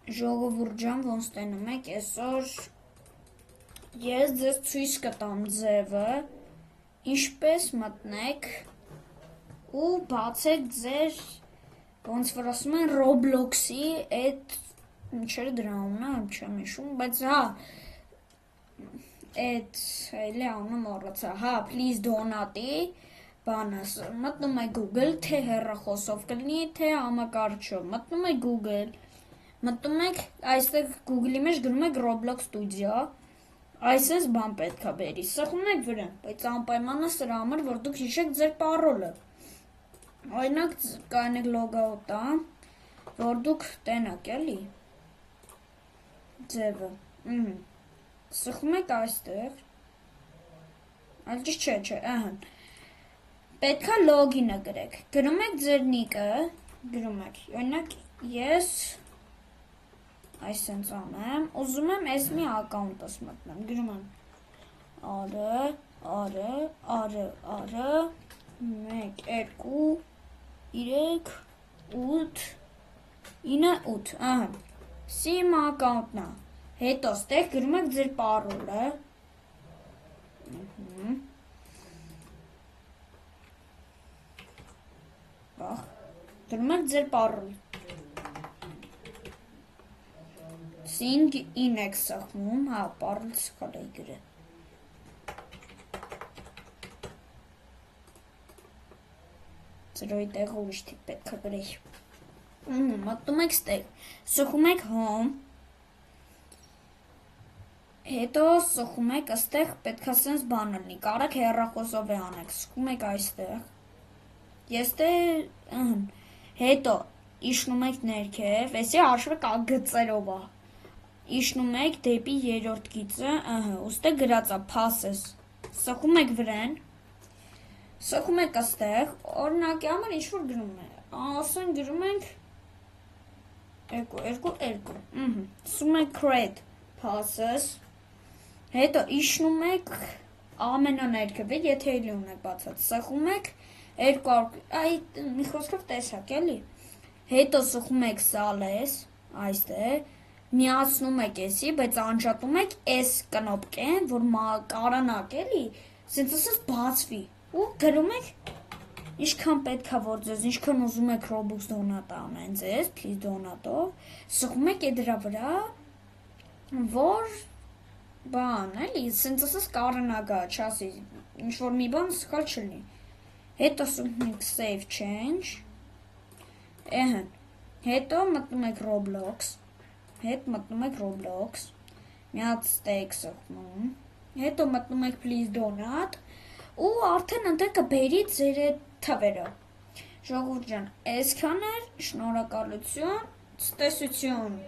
Ժողովուրդ ջան, ոնց տենում եք, այսօր ես ձեզ ցույց կտամ ձևը, ինչպես մտնեք ու բացեք ձեր, ոնց որ ասում են, Roblox-ի այդ ինչեր դրա անունը, չեմ հիշում, բայց հա, այդ էլի անունը մոռացա, please donate-ի բանը, մտնում եք Google, թե հեռախոսով կլինի, թե համակարգչով, մտնում եք Google, մտնում եք, այստեղ Google-ի մեջ գրում եք Roblox Studio, այսպես բան պետք է բերի, սխում եք վրան, բայց անպայմանը սրա համար, որ դուք հիշեք ձեր պարոլը, օրինակ կանեք լոգաուտա, որ դուք տենակ էլի, ձևը, սխում եք այստեղ, այլ ճիշտ չէ, ահան, պետք է լոգինը գրեք, գրում եք ձեր նիկը, գրում եք, օրինակ ես այսենց անեմ, ուզում եմ ես մի ակաունտս մտնեմ, գրում եմ արը, 1, 2, 3, 8, 9, 8, ահա, սի իմ ակաունտնա, հետո ստեղ գրում եք ձեր պարոլը, գրում եք ձեր պարոլը, Sing in եք սխմում, հա, պարոլ սխալ էի գրել, ծրոյի տեղ ուրիշ թիպ պետք է գրեի, մտնում եք ստեղ, սխում եք home, հետո սխում եք աստեղ պետք է սենց բանը լինի, կարեք հեռախոսով է անեք, սխում եք այստեղ, ես հետո իշնում եք ներքև, էսի հաշվեք գծերով է, իշնում եք դեպի երորդ գիծը, ուստեղ գրածա passes, սխում եք վրան, սխում եք աստեղ, օրինակի համար ինչ-որ գրում է, ասեն գրում ենք 2, սում եք create passes, հետո իշնում եք ամենաներքևը, եթե էլի ունեք բացած, սխում եք 200, մի խոսքով տեսակ էլի, հետո սխում եք սալես, այստեղ, միացնում եք եսի, բայց անջատում եք այս կնոպկեն, որ կարանակ էլի, սենց ասած բացվի, ու գրում եք, ինչքան պետք է որ ձեզ, ինչքան ուզում եք Robux դոնատ անեն ձեզ, please դոնատով, սխում եք է դրա վրա, որ բան, էլի, սենց ասած կարանագա, չասի, ինչ-որ մի բան սխալ չլինի, հետո սխում եք save change, հետո մտնում եք Roblox, հետ մտնում եք Roblox, միած ստեյք սխմում, հետո մտնում եք please donate, ու արդեն ընտեղ կբերի ձեր թվերը, ժողովուրդ ջան, այսքան էր, շնորհակալություն, ցտեսություն։